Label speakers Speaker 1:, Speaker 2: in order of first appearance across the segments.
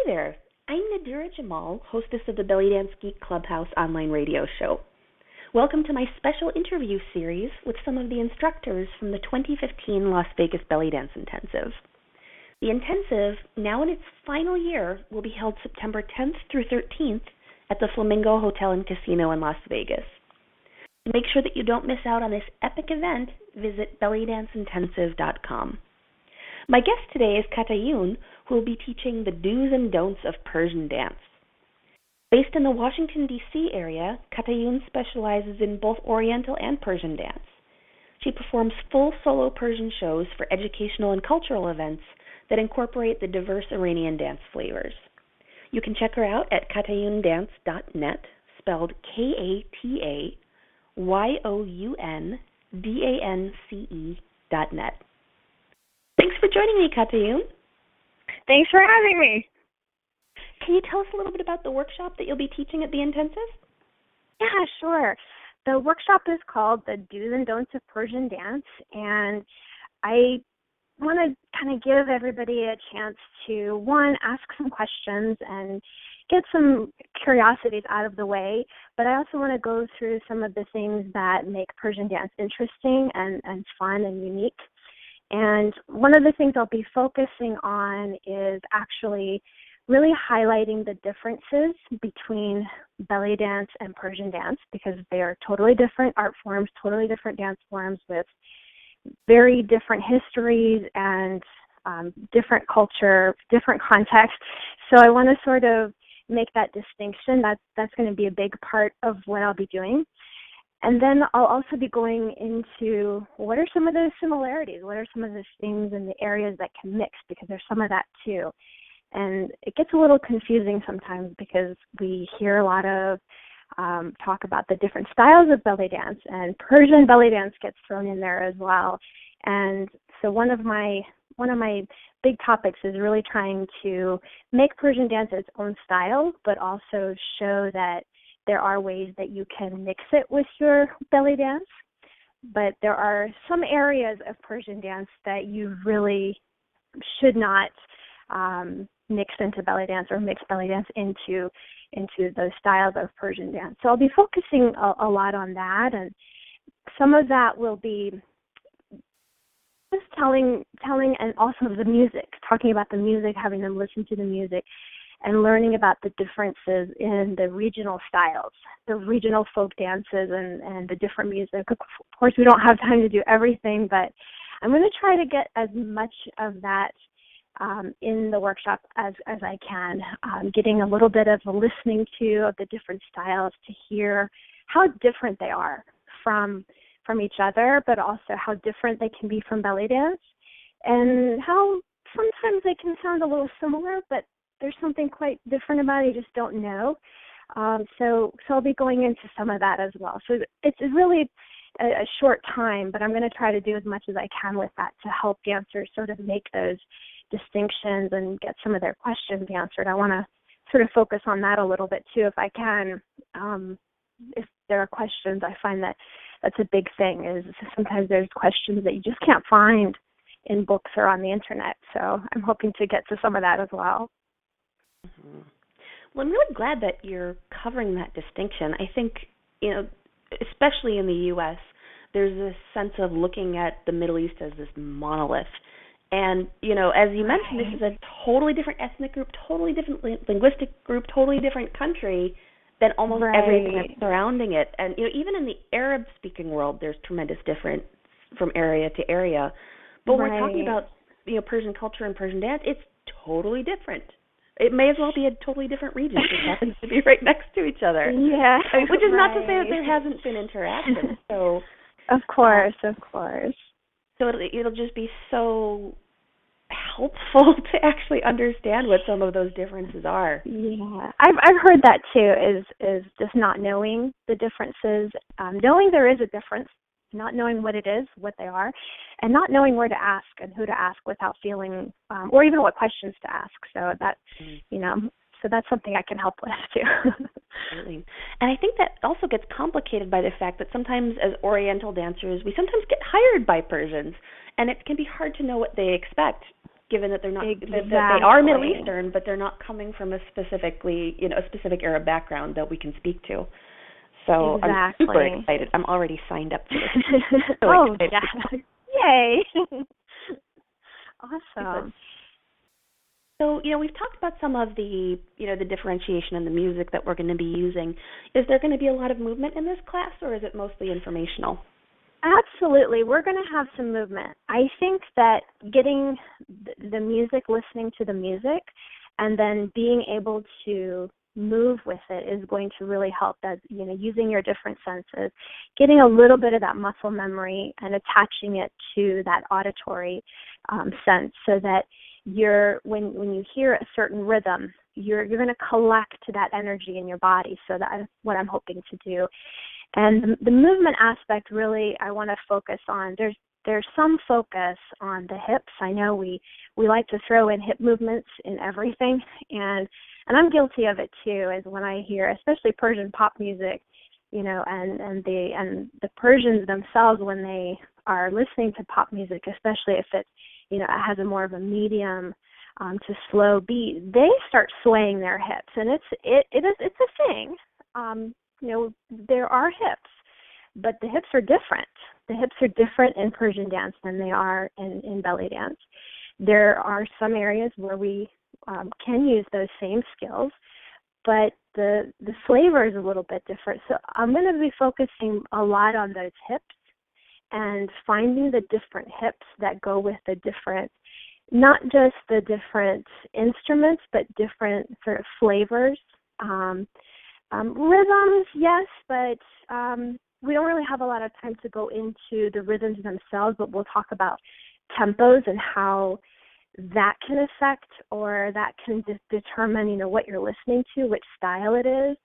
Speaker 1: there. I'm Nadira Jamal, hostess of the Belly Dance Geek Clubhouse online radio show. Welcome to my special interview series with some of the instructors from the 2015 Las Vegas Belly Dance Intensive. The intensive, now in its final year, will be held September 10th through 13th at the Flamingo Hotel and Casino in Las Vegas. To make sure that you don't miss out on this epic event, visit bellydanceintensive.com. My guest today is Katayoun, who will be teaching the do's and don'ts of Persian dance. Based in the Washington, D.C. area, Katayoun specializes in both Oriental and Persian dance. She performs full solo Persian shows for educational and cultural events that incorporate the diverse Iranian dance flavors. You can check her out at katayoundance.net, spelled KATAYOUNDANCE.net. Thanks for joining me, Katayoun.
Speaker 2: Thanks for having me.
Speaker 1: Can you tell us a little bit about the workshop that you'll be teaching at the intensive?
Speaker 2: Yeah, sure. The workshop is called The Do's and Don'ts of Persian Dance, and I want to kind of give everybody a chance to, one, ask some questions and get some curiosities out of the way, but I also want to go through some of the things that make Persian dance interesting and fun and unique. And one of the things I'll be focusing on is actually really highlighting the differences between belly dance and Persian dance, because they are totally different art forms, totally different dance forms with very different histories and different culture, different context. So I want to sort of make that distinction. That's going to be a big part of what I'll be doing. And then I'll also be going into what are some of the similarities, what are some of the things in the areas that can mix, because there's some of that too. And it gets a little confusing sometimes because we hear a lot of talk about the different styles of belly dance, and Persian belly dance gets thrown in there as well. And so one of my big topics is really trying to make Persian dance its own style, but also show that there are ways that you can mix it with your belly dance. But there are some areas of Persian dance that you really should not mix into belly dance or mix belly dance into those styles of Persian dance. So I'll be focusing a lot on that, and some of that will be just telling and also the music, talking about the music, having them listen to the music, and learning about the differences in the regional styles, the regional folk dances and the different music. Of course, we don't have time to do everything, but I'm going to try to get as much of that in the workshop as I can, getting a little bit of a listening to of the different styles to hear how different they are from each other, but also how different they can be from belly dance, and how sometimes they can sound a little similar, but there's something quite different about it you just don't know. So I'll be going into some of that as well. So it's really a short time, but I'm going to try to do as much as I can with that to help dancers sort of make those distinctions and get some of their questions answered. I want to sort of focus on that a little bit too, if I can. If there are questions, I find that that's a big thing, is sometimes there's questions that you just can't find in books or on the internet. So I'm hoping to get to some of that as well.
Speaker 1: Mm-hmm. Well, I'm really glad that you're covering that distinction. I think, especially in the U.S., there's this sense of looking at the Middle East as this monolith. And, as you mentioned, this is a totally different ethnic group, totally different linguistic group, totally different country than almost everything that's surrounding it. And, even in the Arab-speaking world, there's tremendous difference from area to area. But when we're talking about, Persian culture and Persian dance, it's totally different. It may as well be a totally different region. It just happens to be right next to each other.
Speaker 2: Yeah.
Speaker 1: Which is not to say that there hasn't been interaction. So,
Speaker 2: Of course.
Speaker 1: So it'll just be so helpful to actually understand what some of those differences are.
Speaker 2: Yeah, I've heard that too. Is just not knowing the differences, knowing there is a difference, not knowing what it is, what they are, and not knowing where to ask and who to ask without feeling, or even what questions to ask. So that, so that's something I can help with too.
Speaker 1: Absolutely. And I think that also gets complicated by the fact that sometimes as Oriental dancers, we sometimes get hired by Persians, and it can be hard to know what they expect. given that they're not
Speaker 2: Exactly.
Speaker 1: that they are Middle Eastern, but they're not coming from a specific Arab background that we can speak to. So
Speaker 2: exactly.
Speaker 1: I'm super excited. I'm already signed up to this.
Speaker 2: Oh, yeah. Yay. Awesome.
Speaker 1: So, we've talked about some of the, the differentiation in the music that we're going to be using. Is there going to be a lot of movement in this class, or is it mostly informational?
Speaker 2: Absolutely. We're going to have some movement. I think that getting the music, listening to the music, and then being able to move with it is going to really help. That, using your different senses, getting a little bit of that muscle memory and attaching it to that auditory sense, so that when you hear a certain rhythm, you're going to collect that energy in your body. So that's what I'm hoping to do. And the movement aspect, really, I want to focus on. There's some focus on the hips. I know we like to throw in hip movements in everything, and I'm guilty of it too. As when I hear, especially Persian pop music, and the Persians themselves, when they are listening to pop music, especially if it has a more of a medium to slow beat, they start swaying their hips, and it's a thing. There are hips, but the hips are different. The hips are different in Persian dance than they are in belly dance. There are some areas where we can use those same skills, but the flavor is a little bit different. So I'm going to be focusing a lot on those hips and finding the different hips that go with the different, not just the different instruments, but different sort of flavors. Rhythms, yes, but we don't really have a lot of time to go into the rhythms themselves, but we'll talk about tempos and how that can affect, or that can determine, what you're listening to, which style it is.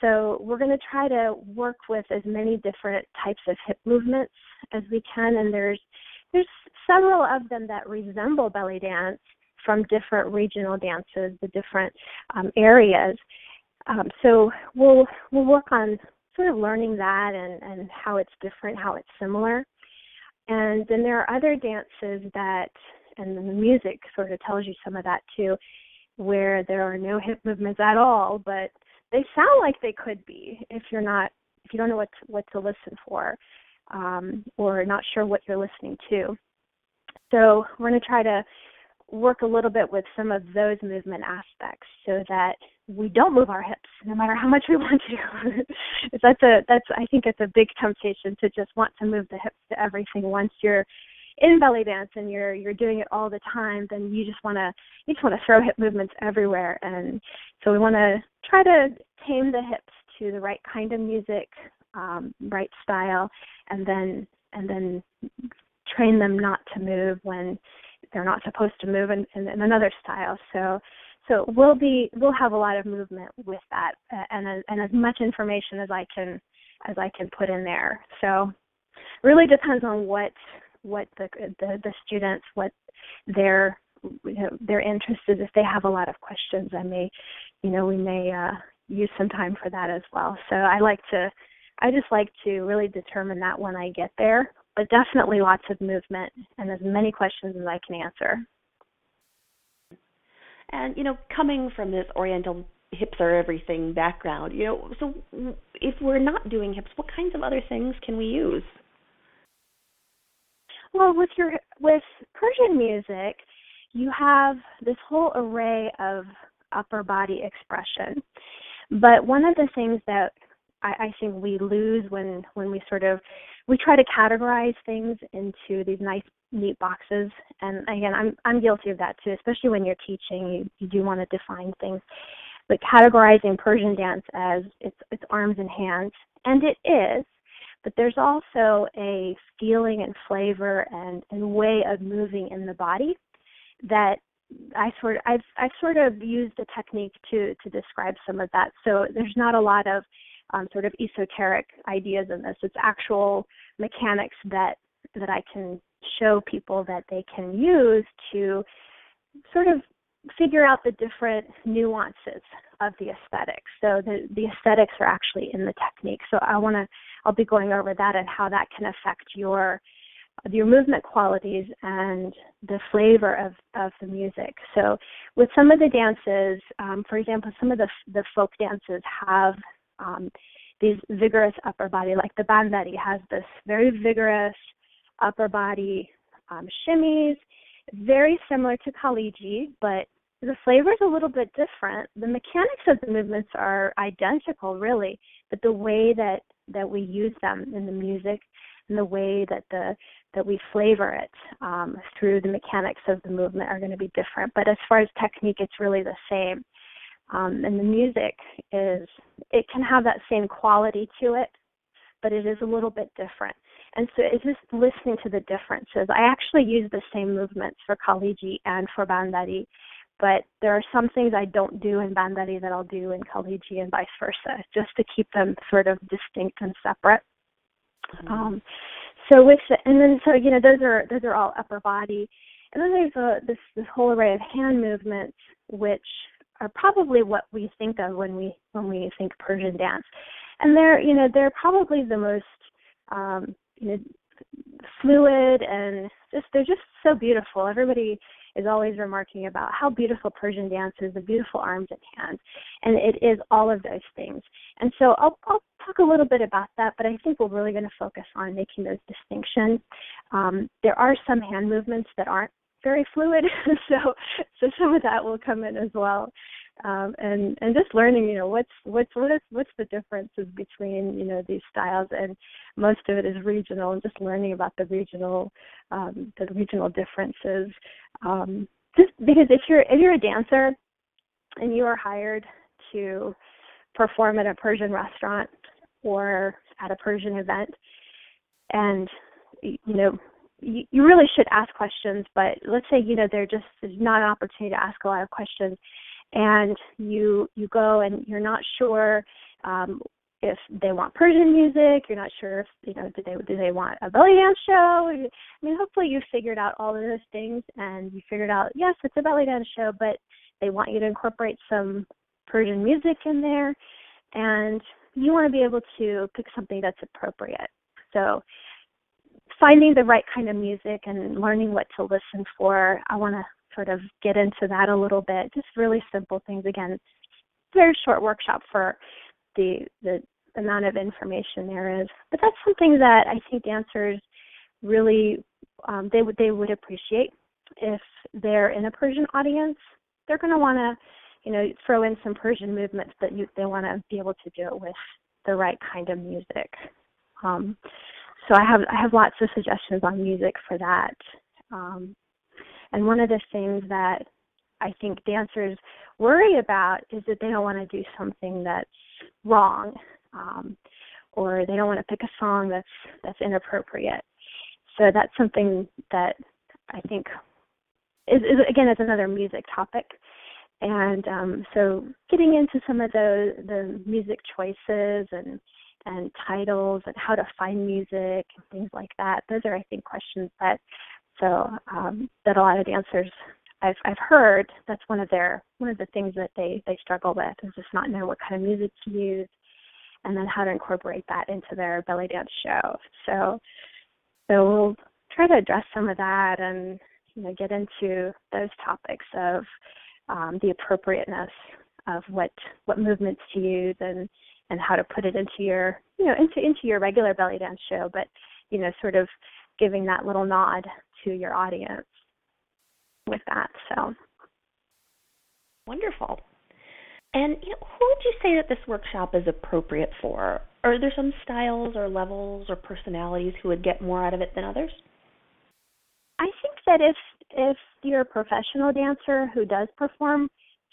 Speaker 2: So we're going to try to work with as many different types of hip movements as we can, and there's several of them that resemble belly dance from different regional dances, the different areas. So we'll work on sort of learning that and how it's different, how it's similar. And then there are other dances that, and the music sort of tells you some of that too, where there are no hip movements at all, but they sound like they could be if you don't know what to listen for, or not sure what you're listening to. So we're going to try to work a little bit with some of those movement aspects so that we don't move our hips no matter how much we want to. I think it's a big temptation to just want to move the hips to everything. Once you're in belly dance and you're doing it all the time, then you just want to throw hip movements everywhere. And so we want to try to tame the hips to the right kind of music, right style, and then train them not to move when they're not supposed to move in another style. So we'll have a lot of movement with that, and as much information as I can put in there. So really depends on what the students, what their interest is. If they have a lot of questions, we may use some time for that as well. So I just like to really determine that when I get there, but definitely lots of movement and as many questions as I can answer.
Speaker 1: And, coming from this Oriental hips are everything background, so if we're not doing hips, what kinds of other things can we use?
Speaker 2: Well, with Persian music, you have this whole array of upper body expression. But one of the things that I think we lose when we try to categorize things into these nice, neat boxes. And again, I'm guilty of that too, especially when you're teaching. You do want to define things. But categorizing Persian dance as it's arms and hands, and it is. But there's also a feeling and flavor and way of moving in the body that I've sort of used a technique to describe some of that. So there's not a lot of sort of esoteric ideas in this. It's actual mechanics that I can show people that they can use to sort of figure out the different nuances of the aesthetics. So the aesthetics are actually in the technique. So I'll be going over that and how that can affect your your movement qualities and the flavor of the music. So with some of the dances, for example, some of the folk dances have these vigorous upper body, like the bandari has this very vigorous upper body shimmies, very similar to Khaliji, but the flavor is a little bit different. The mechanics of the movements are identical, really, but the way that we use them in the music and the way that we flavor it through the mechanics of the movement are going to be different. But as far as technique, it's really the same. And the music it can have that same quality to it, but it is a little bit different. And so it's just listening to the differences. I actually use the same movements for Khaliji and for bandari, but there are some things I don't do in bandari that I'll do in Khaliji and vice versa, just to keep them sort of distinct and separate.
Speaker 1: Mm-hmm.
Speaker 2: Those are all upper body, and then there's this whole array of hand movements, which are probably what we think of when we think Persian dance, and they're probably the most fluid, and they're just so beautiful. Everybody is always remarking about how beautiful Persian dance is, the beautiful arms and hands, and it is all of those things. And so I'll talk a little bit about that, but I think we're really going to focus on making those distinctions. There are some hand movements that aren't very fluid, so some of that will come in as well. And just learning, what's the differences between these styles, and most of it is regional, and just learning about the regional differences. Just because if you're a dancer and you are hired to perform at a Persian restaurant or at a Persian event, and you really should ask questions, but let's say there's not an opportunity to ask a lot of questions, and you go and you're not sure if they want Persian music, you're not sure if do they want a belly dance show. I mean, hopefully you figured out all of those things, and you figured out, yes, it's a belly dance show, but they want you to incorporate some Persian music in there, and you want to be able to pick something that's appropriate. So finding the right kind of music and learning what to listen for, I want to sort of get into that a little bit. Just really simple things. Again, very short workshop for the amount of information there is. But that's something that I think dancers really, they would appreciate. If they're in a Persian audience, they're going to want to, throw in some Persian movements, but they want to be able to do it with the right kind of music. So I have lots of suggestions on music for that. And one of the things that I think dancers worry about is that they don't want to do something that's wrong, or they don't want to pick a song that's inappropriate. So that's something that I think is another music topic. And so getting into some of the music choices and titles and how to find music and things like that. Those are, I think, questions that a lot of dancers I've heard. That's one of the things that they struggle with, is just not knowing what kind of music to use, and then how to incorporate that into their belly dance show. So we'll try to address some of that and get into those topics of the appropriateness of what movements to use and how to put it into your into your regular belly dance show, but sort of giving that little nod to your audience with that. So
Speaker 1: wonderful. And who would you say that this workshop is appropriate for? Are there some styles or levels or personalities who would get more out of it than others?
Speaker 2: I think that if you're a professional dancer who does perform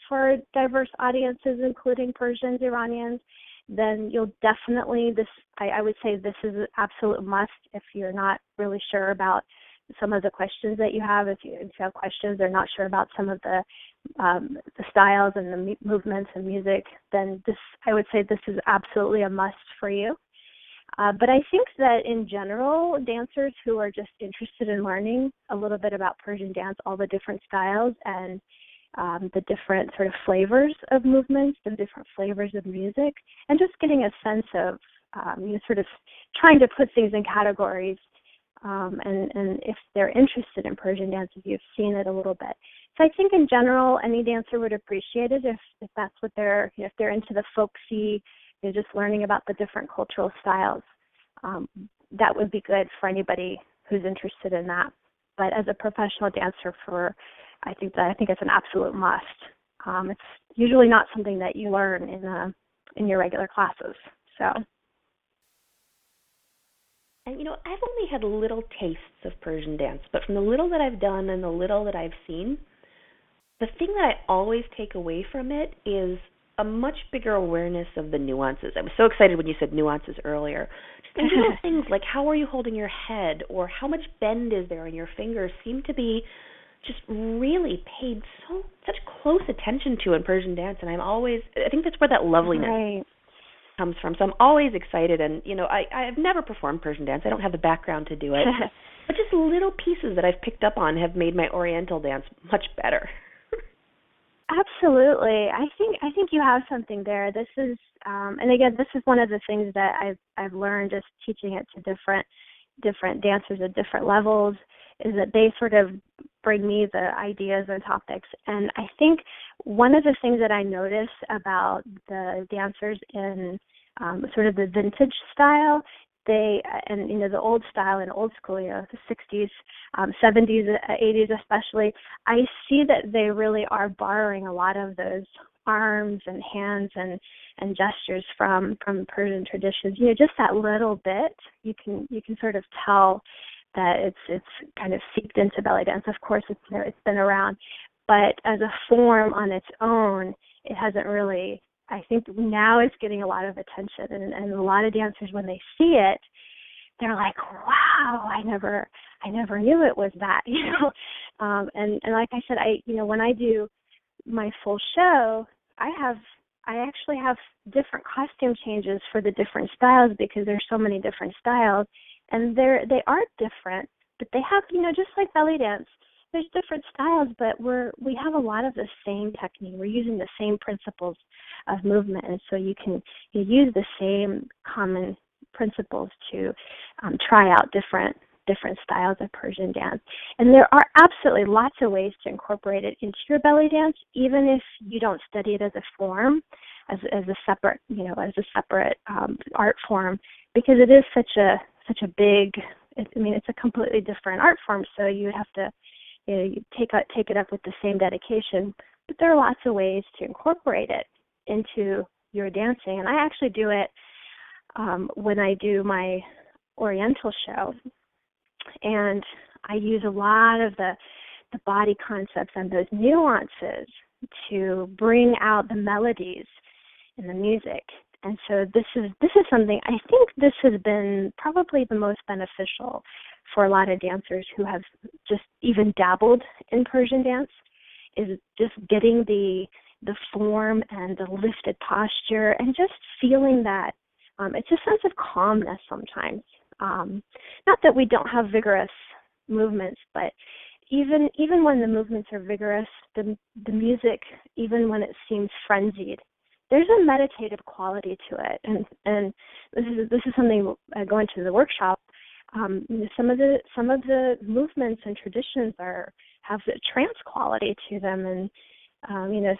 Speaker 2: for diverse audiences, including Persians, Iranians, then you'll definitely, I would say this is an absolute must if you're not really sure about some of the questions that you have. If you have questions or not sure about some of the styles and the movements and music, then I would say this is absolutely a must for you. But I think that in general, dancers who are just interested in learning a little bit about Persian dance, all the different styles and the different sort of flavors of movements, the different flavors of music, and just getting a sense of sort of trying to put things in categories and if they're interested in Persian dance, if you've seen it a little bit. So I think in general, any dancer would appreciate it if that's what they're, if they're into the folksy, just learning about the different cultural styles. That would be good for anybody who's interested in that. But as a professional dancer, I think it's an absolute must. It's usually not something that you learn in your regular classes. So.
Speaker 1: And I've only had little tastes of Persian dance, but from the little that I've done and the little that I've seen, the thing that I always take away from it is a much bigger awareness of the nuances. I was so excited when you said nuances earlier. Just the little things like how are you holding your head or how much bend is there in your fingers seem to be just really paid such close attention to in Persian dance. And I think that's where that loveliness comes from. So I'm always excited. And, I've never performed Persian dance. I don't have the background to do it. But just little pieces that I've picked up on have made my Oriental dance much better.
Speaker 2: Absolutely. I think you have something there. This is, and again, this is one of the things that I've learned just teaching it to different dancers at different levels, is that they sort of bring me the ideas and topics. And I think one of the things that I notice about the dancers in sort of the vintage style, the old style and old school, the 60s, 70s, 80s especially, I see that they really are borrowing a lot of those arms and hands and gestures from Persian traditions. Just that little bit, you can sort of tell that it's kind of seeped into belly dance. Of course, it's been around, but as a form on its own, it hasn't really. I think now it's getting a lot of attention, and a lot of dancers, when they see it, they're like, "Wow, I never knew it was that," And like I said, when I do my full show, I actually have different costume changes for the different styles because there's so many different styles, and they are different, but they have, just like belly dance. There's different styles, but we have a lot of the same technique. We're using the same principles of movement, and so you use the same common principles to try out different styles of Persian dance. And there are absolutely lots of ways to incorporate it into your belly dance, even if you don't study it as a form, as a separate art form, because it is such a big. It's a completely different art form, so you have to. You take it up with the same dedication, but there are lots of ways to incorporate it into your dancing. And I actually do it when I do my Oriental show, and I use a lot of the body concepts and those nuances to bring out the melodies in the music. And so this is something, I think this has been probably the most beneficial for a lot of dancers who have just even dabbled in Persian dance, is just getting the form and the lifted posture and just feeling that it's a sense of calmness sometimes. Not that we don't have vigorous movements, but even when the movements are vigorous, the music, even when it seems frenzied, there's a meditative quality to it, and this is something going to the workshop. Some of the movements and traditions have a trance quality to them, and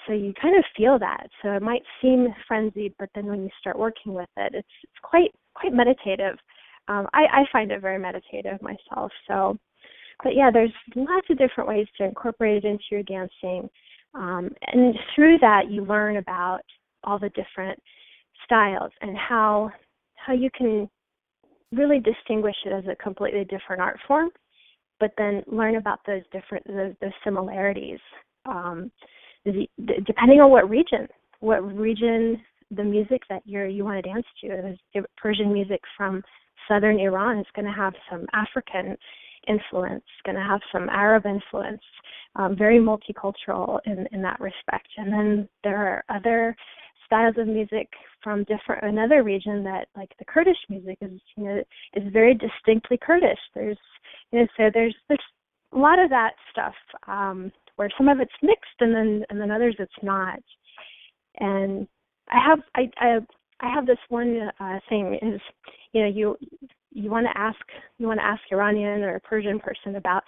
Speaker 2: so you kind of feel that. So it might seem frenzied, but then when you start working with it, it's quite meditative. I find it very meditative myself. So, but yeah, there's lots of different ways to incorporate it into your dancing, and through that you learn about all the different styles and how you can really distinguish it as a completely different art form, but then learn about those similarities, depending on what region the music that you want to dance to. There's Persian music from southern Iran is going to have some African influence, going to have some Arab influence, very multicultural in that respect. And then there are other styles of music from another region that, like the Kurdish music, is very distinctly Kurdish. There's a lot of that stuff where some of it's mixed and then others it's not. And I have this one thing is, you want to ask Iranian or a Persian person about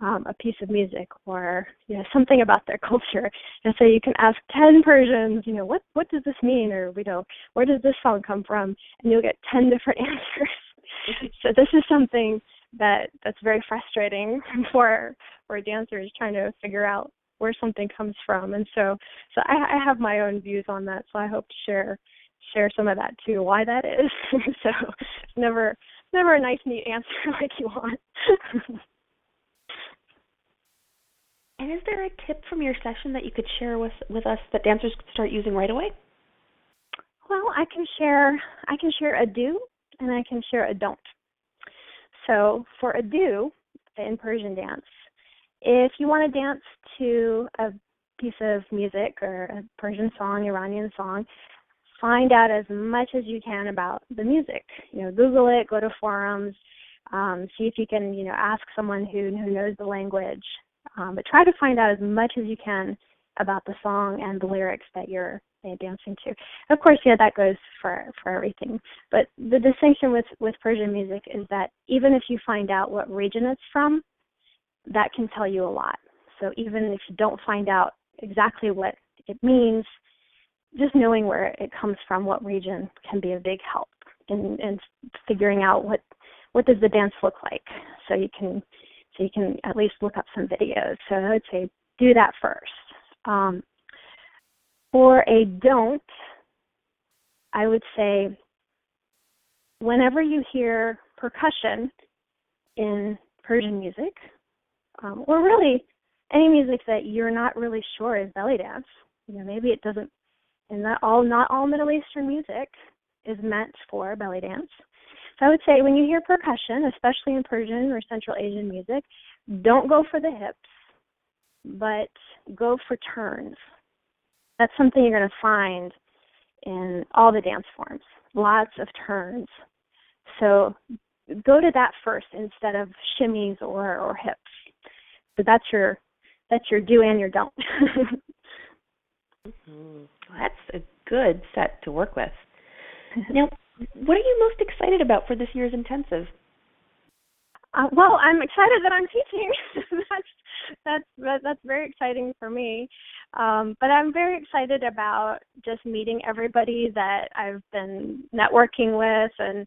Speaker 2: a piece of music or something about their culture, and so you can ask 10 Persians, what does this mean, or where does this song come from, and you'll get 10 different answers. So this is something that's very frustrating for dancers trying to figure out where something comes from, and so I have my own views on that. So I hope to share some of that too, why that is. So it's never a nice, neat answer like you want.
Speaker 1: And is there a tip from your session that you could share with us that dancers could start using right away?
Speaker 2: Well, I can share a do and I can share a don't. So for a do in Persian dance, if you want to dance to a piece of music or a Persian song, Iranian song, find out as much as you can about the music. Google it, go to forums, see if you can, ask someone who knows the language. But try to find out as much as you can about the song and the lyrics that you're dancing to. Of course, that goes for everything. But the distinction with Persian music is that even if you find out what region it's from, that can tell you a lot. So even if you don't find out exactly what it means, just knowing where it comes from, what region, can be a big help in figuring out what does the dance look like. So you can at least look up some videos. So I would say do that first. For a don't, I would say whenever you hear percussion in Persian music, or really any music that you're not really sure is belly dance, maybe it doesn't, and not all Middle Eastern music is meant for belly dance. So I would say when you hear percussion, especially in Persian or Central Asian music, don't go for the hips, but go for turns. That's something you're going to find in all the dance forms, lots of turns. So go to that first instead of shimmies or hips. So that's your do and your don't.
Speaker 1: Mm-hmm. Well, that's a good set to work with. Now, what are you most excited about for this year's intensive?
Speaker 2: Well, I'm excited that I'm teaching. That's very exciting for me. But I'm very excited about just meeting everybody that I've been networking with and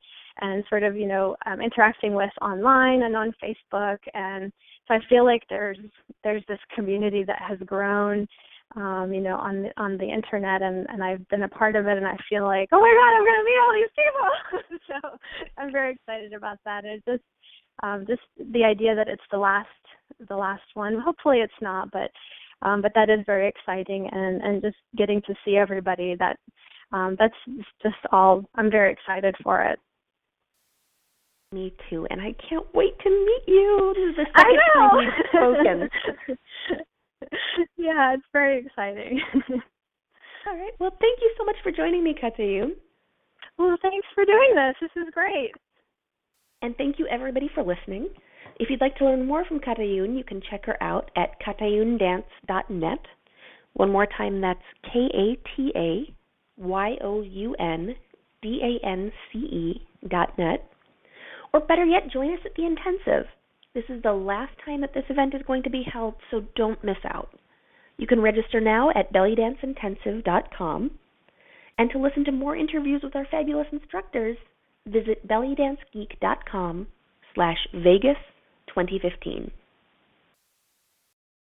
Speaker 2: sort of interacting with online and on Facebook. And so I feel like there's this community that has grown, on the internet, and I've been a part of it, and I feel like, oh my God, I'm going to meet all these people. So I'm very excited about that. It's just the idea that it's the last one. Hopefully it's not, but that is very exciting, and just getting to see everybody. That's just all. I'm very excited for it.
Speaker 1: Me too, and I can't wait to meet you. This is the second time we've spoken.
Speaker 2: Yeah, it's very exciting.
Speaker 1: All right. Well, thank you so much for joining me, Katayoun.
Speaker 2: Well, thanks for doing this. This is great.
Speaker 1: And thank you, everybody, for listening. If you'd like to learn more from Katayoun, you can check her out at katayoundance.net. One more time, that's KATAYOUNDANCE.net. Or better yet, join us at the intensive. This is the last time that this event is going to be held, so don't miss out. You can register now at bellydanceintensive.com. And to listen to more interviews with our fabulous instructors, visit bellydancegeek.com/Vegas 2015.